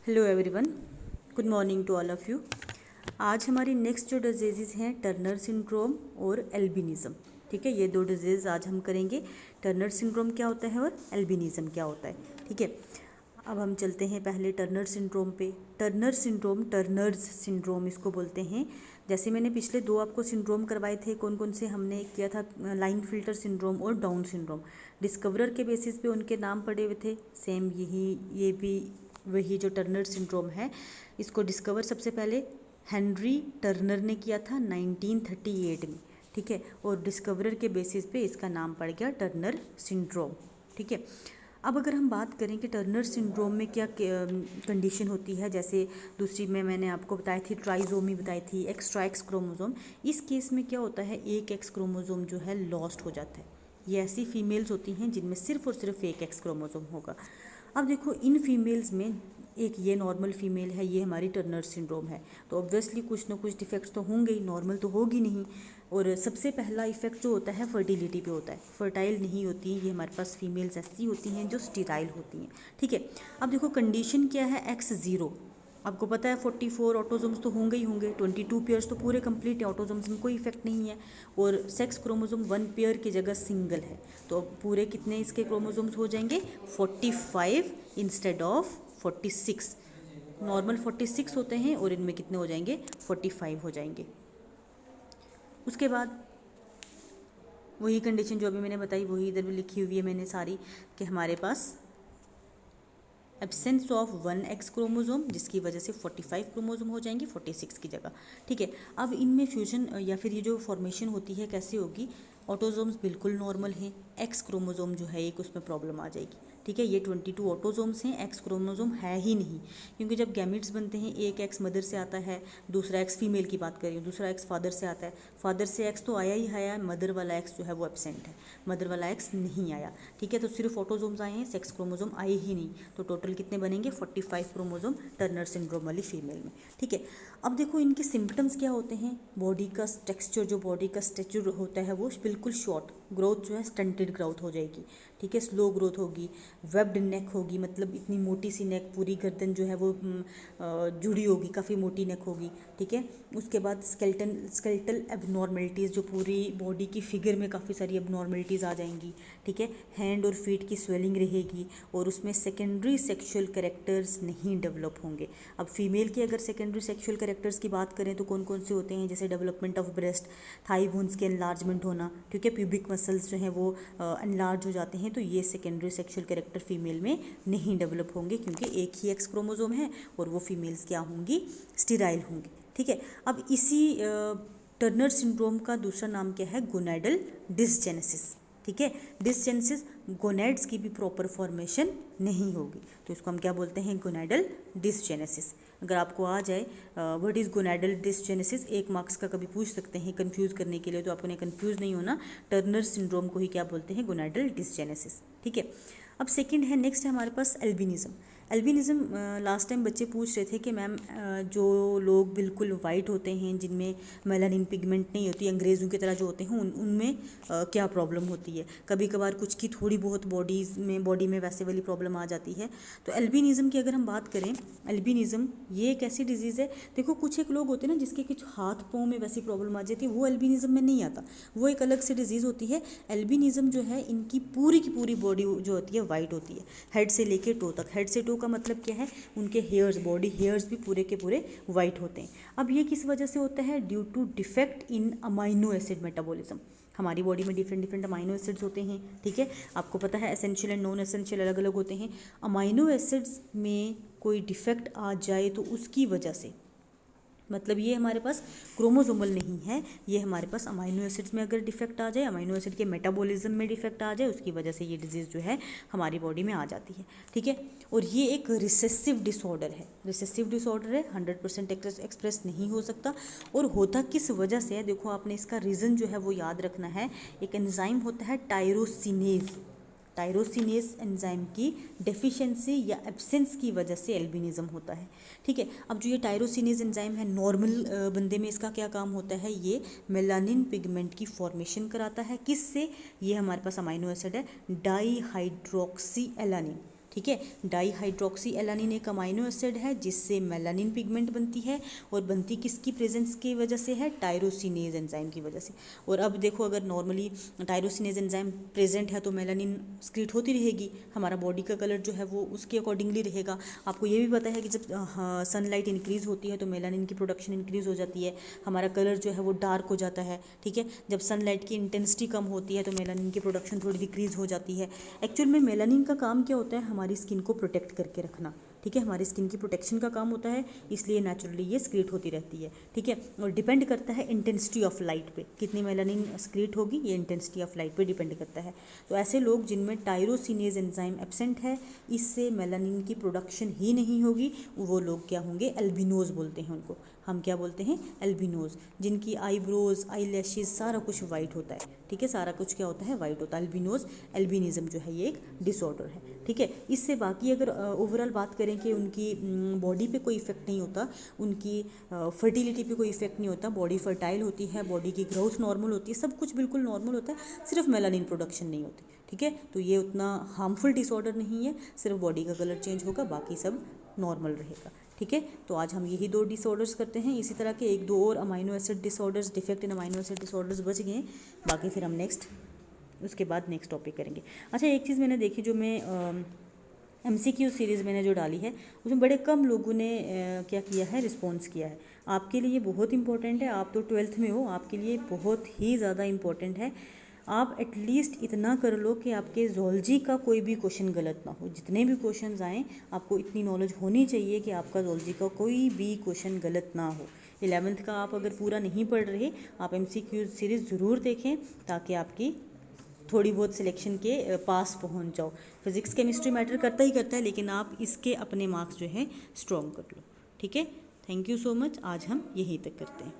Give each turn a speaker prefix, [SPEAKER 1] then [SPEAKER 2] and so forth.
[SPEAKER 1] Hello everyone, good morning to all of you. आज हमारी next जो डिजीज़ हैं टर्नर सिंड्रोम और एल्बिनिज़म। ठीक है, ये दो डिजीज़ आज हम करेंगे। टर्नर सिंड्रोम क्या होता है और एल्बिनिज़म क्या होता है। ठीक है, अब हम चलते हैं पहले टर्नर सिंड्रोम पे। टर्नर सिंड्रोम, टर्नर्स सिंड्रोम इसको बोलते हैं। जैसे मैंने पिछले दो आपको सिंड्रोम करवाए थे, कौन कौन से हमने किया था, लाइन फिल्टर सिंड्रोम और डाउन सिंड्रोम। डिस्कवरर के बेसिस पे उनके नाम पड़े हुए थे, सेम ये भी वही जो टर्नर सिंड्रोम है, इसको डिस्कवर सबसे पहले हेनरी टर्नर ने किया था 1938 में। ठीक है, और डिस्कवरर के बेसिस पे इसका नाम पड़ गया टर्नर सिंड्रोम। ठीक है, अब अगर हम बात करें कि टर्नर सिंड्रोम में क्या कंडीशन होती है, जैसे दूसरी में मैंने आपको बताई थी, ट्राइजोमी बताई थी, एक्स्ट्रा एक्स क्रोमोसोम। इस केस में क्या होता है, एक एक्स क्रोमोसोम जो है लॉस्ट हो जाता है। ये ऐसी फीमेल्स होती हैं जिनमें सिर्फ और सिर्फ एक एक्स क्रोमोसोम होगा। अब देखो, इन फीमेल्स में एक ये नॉर्मल फीमेल है, ये हमारी टर्नर सिंड्रोम है, तो ऑब्वियसली कुछ ना कुछ डिफेक्ट्स तो होंगे ही, नॉर्मल तो होगी नहीं। और सबसे पहला इफेक्ट जो होता है फर्टिलिटी पे होता है, फर्टाइल नहीं होती हैं ये हमारे पास फीमेल्स ऐसी होती हैं जो स्टीराइल होती हैं। ठीक है, अब देखो कंडीशन क्या है, X0। आपको पता है 44 ऑटोजोम्स तो होंगे ही होंगे, 22 पेयर्स तो पूरे कंप्लीट है, ऑटोजोम्स में कोई इफेक्ट नहीं है। और सेक्स क्रोमोसोम 1 पेयर की जगह सिंगल है, तो पूरे कितने इसके क्रोमोसोम्स हो जाएंगे, 45 इंस्टेड ऑफ 46। नॉर्मल 46 होते हैं और इनमें कितने हो जाएंगे, 45 हो जाएंगे। उसके बाद वही कंडीशन जो अभी मैंने बताई वही इधर भी लिखी हुई है मैंने सारी, कि हमारे पास एब्सेंस ऑफ 1 एक्स क्रोमोसोम, जिसकी वजह से 45 क्रोमोसोम हो जाएंगे 46 की जगह। ठीक है, अब इनमें फ्यूजन या फिर ये जो फॉर्मेशन होती है कैसे होगी, ऑटोजोम्स बिल्कुल नॉर्मल हैं, एक्स क्रोमोसोम जो है एक उसमें प्रॉब्लम आ जाएगी। ठीक है, ये 22 ऑटोजोम्स हैं, एक्स क्रोमोसोम है ही नहीं, क्योंकि जब गैमिट्स बनते हैं एक एक्स मदर से आता है, दूसरा एक्स फीमेल की बात कर रही हूँ, दूसरा एक्स फादर से आता है, फादर से एक्स तो आया ही आया, मदर वाला एक्स जो है वो एब्सेंट है, मदर वाला एक्स नहीं आया। ठीक है, तो सिर्फ ऑटोजोम्स आए हैं, सेक्स क्रोमोसोम आए ही नहीं, तो टोटल कितने बनेंगे, 45 क्रोमोसोम टर्नर सिंड्रोम वाली फीमेल में। ठीक है, अब देखो इनके सिम्टम्स क्या होते हैं, बॉडी का टेक्सचर, जो बॉडी का स्ट्रक्चर होता है वो बिल्कुल शॉर्ट, ग्रोथ जो है स्टंटेड ग्रोथ हो जाएगी। ठीक है, स्लो ग्रोथ होगी, वेब्ड नेक होगी, मतलब इतनी मोटी सी नेक, पूरी गर्दन जो है वो जुड़ी होगी, काफ़ी मोटी नेक होगी। ठीक है, उसके बाद स्केलेटल एबनॉर्मलिटीज़, जो पूरी बॉडी की फिगर में काफ़ी सारी एबनॉर्मलिटीज़ आ जाएंगी। ठीक है, हैंड और फीट की स्वेलिंग रहेगी, और उसमें सेकेंडरी सेक्सुअल कैरेक्टर्स नहीं डेवलप होंगे। अब फीमेल की अगर सेकेंडरी सेक्सुअल कैरेक्टर्स की बात करें तो कौन कौन से होते हैं, जैसे development of breast, thigh bones के एनलार्जमेंट होना, ठीक है, प्यूबिक मसल्स जो हैं वो एनलार्ज हो जाते हैं, तो ये सेकेंडरी सेक्सुअल कैरेक्टर फीमेल में नहीं डेवलप होंगे, क्योंकि एक ही एक्स क्रोमोसोम है और वो फीमेल्स क्या होंगी, स्टीराइल होंगी। ठीक है, अब इसी टर्नर सिंड्रोम का दूसरा नाम क्या है, गोनैडल डिसजेनेसिस। ठीक है, डिसजेनेसिस, गोनैड्स की भी प्रॉपर फॉर्मेशन नहीं होगी, तो इसको हम क्या बोलते हैं, गोनैडल डिसजेनेसिस। अगर आपको आ जाए what is gonadal dysgenesis, 1 marks का कभी पूछ सकते हैं कंफ्यूज करने के लिए, तो आपने कंफ्यूज नहीं होना, टर्नर सिंड्रोम को ही क्या बोलते हैं, गोनैडल डिसजेनेसिस। ठीक है, अब सेकंड है, नेक्स्ट है हमारे पास एल्बिनिज्म। एल्बिनिज्म लास्ट टाइम बच्चे पूछ रहे थे कि मैम जो लोग बिल्कुल वाइट होते हैं, जिनमें मेलानिन पिगमेंट नहीं होती, अंग्रेज़ों की तरह जो होते हैं, उनमें क्या प्रॉब्लम होती है। कभी कभार कुछ की थोड़ी बहुत बॉडी में वैसे वाली प्रॉब्लम आ जाती है। तो एल्बिनिज्म की अगर हम बात करें, एल्बिनिज्म ये एक ऐसी डिजीज़ है, देखो कुछ एक लोग होते हैं ना जिसके कुछ हाथ पाँव में वैसी प्रॉब्लम आ जाती है, वो एल्बिनिज्म में नहीं आता, वो एक अलग से डिजीज़ होती है। एल्बिनिज्म जो है, इनकी पूरी की पूरी बॉडी जो होती है वाइट होती है, हेड से लेके टो तक। हेड से टो का मतलब क्या है, उनके हेयर्स, बॉडी हेयर्स भी पूरे के पूरे वाइट होते हैं। अब ये किस वजह से होता है, due to defect in amino acid metabolism. हमारी बॉडी में डिफरेंट डिफरेंट अमाइनो एसिड्स होते हैं। ठीक है, आपको पता है एसेंशियल एंड नॉन एसेंशियल अलग अलग होते हैं। अमाइनो एसिड्स में कोई डिफेक्ट आ जाए तो उसकी वजह से, मतलब ये हमारे पास क्रोमोसोमल नहीं है, ये हमारे पास अमाइनो एसिड्स में अगर डिफेक्ट आ जाए, अमाइनो एसिड के मेटाबॉलिज्म में डिफेक्ट आ जाए, उसकी वजह से ये डिजीज़ जो है हमारी बॉडी में आ जाती है। ठीक है, और ये एक रिसेसिव डिसऑर्डर है, रिसेसिव डिसऑर्डर है, 100% एक्सप्रेस नहीं हो सकता। और होता किस वजह से है, देखो आपने इसका रीज़न जो है वो याद रखना है। एक एंजाइम होता है टायरोसिनेज, टायरोसिनेज एंजाइम की डेफिशिएंसी या एब्सेंस की वजह से एल्बिनिज्म होता है। ठीक है, अब जो ये टायरोसिनेज एंजाइम है, नॉर्मल बंदे में इसका क्या काम होता है, ये मेलानिन पिगमेंट की फॉर्मेशन कराता है। किससे, ये हमारे पास अमाइनो एसिड है डाईहाइड्रोक्सी एलानिन। ठीक है। डाई हाइड्रोक्सी एलानिन एक अमाइनो एसिड है जिससे मेलानिन पिगमेंट बनती है, और बनती किसकी प्रेजेंस की वजह से है, टायरोसिनेज एंजाइम की वजह से। और अब देखो अगर नॉर्मली टायरोसिनेज एंजाइम प्रेजेंट है तो मेलानिन स्क्रीट होती रहेगी, हमारा बॉडी का कलर जो है वो उसके अकॉर्डिंगली रहेगा। आपको ये भी पता है कि जब सनलाइट इंक्रीज़ होती है तो मेलानिन की प्रोडक्शन इंक्रीज़ हो जाती है, हमारा कलर जो है वो डार्क हो जाता है, ठीक है। जब सनलाइट की इंटेंसिटी कम होती है तो मेलानिन की प्रोडक्शन थोड़ी डिक्रीज़ हो जाती है। एक्चुअल में मेलानिन का काम क्या होता है, हमारी स्किन को प्रोटेक्ट करके रखना, ठीक है, हमारी स्किन की प्रोटेक्शन का काम होता है, इसलिए नेचुरली ये स्क्रीट होती रहती है, ठीक है। और डिपेंड करता है इंटेंसिटी ऑफ लाइट पे, कितनी मेलानिन स्क्रीट होगी ये इंटेंसिटी ऑफ लाइट पे डिपेंड करता है। तो ऐसे लोग जिनमें टायरोसिनेज एंजाइम एब्सेंट है, इससे मेलानिन की प्रोडक्शन ही नहीं होगी, वो लोग क्या होंगे, एल्बिनोज बोलते हैं उनको। हम क्या बोलते हैं, एल्बिनोज, जिनकी आईब्रोज, आई लैशेज सारा कुछ वाइट होता है, ठीक है, सारा कुछ क्या होता है, वाइट होता है। एल्बिनोज, एल्बिनिज्म जो है ये एक डिसऑर्डर है, ठीक है। इससे बाकी अगर ओवरऑल बात करें कि उनकी बॉडी पे कोई इफेक्ट नहीं होता, उनकी फर्टिलिटी पे कोई इफेक्ट नहीं होता, बॉडी फर्टाइल होती है, बॉडी की ग्रोथ नॉर्मल होती है, सब कुछ बिल्कुल नॉर्मल होता है, सिर्फ मेलानिन प्रोडक्शन नहीं होती, ठीक है। तो ये उतना हार्मफुल डिसऑर्डर नहीं है, सिर्फ बॉडी का कलर चेंज होगा, बाकी सब नॉर्मल रहेगा, ठीक है। तो आज हम यही 2 डिसऑर्डर्स करते हैं, इसी तरह के 1-2 और amino acid disorders, defect in amino acid disorders बच गए हैं, बाकी फिर हम नेक्स्ट उसके बाद नेक्स्ट टॉपिक करेंगे। अच्छा, एक चीज़ मैंने देखी जो मैं MCQ सीरीज़ मैंने जो डाली है उसमें बड़े कम लोगों ने क्या किया है, रिस्पॉन्स किया है। आपके लिए बहुत इंपॉर्टेंट है, आप तो 12th में हो, आपके लिए बहुत ही ज़्यादा इंपॉर्टेंट है। आप एटलीस्ट इतना कर लो कि आपके ज़ूलॉजी का कोई भी क्वेश्चन गलत ना हो, जितने भी क्वेश्चंस आएँ आपको इतनी नॉलेज होनी चाहिए कि आपका ज़ूलॉजी का कोई भी क्वेश्चन गलत ना हो। 11th का आप अगर पूरा नहीं पढ़ रहे, आप MCQ सीरीज़ ज़रूर देखें ताकि आपकी थोड़ी बहुत सिलेक्शन के पास पहुंच जाओ। फिजिक्स केमिस्ट्री मैटर करता ही करता है, लेकिन आप इसके अपने मार्क्स जो हैं स्ट्रॉन्ग कर लो, ठीक है। थैंक यू सो मच, आज हम यहीं तक करते हैं।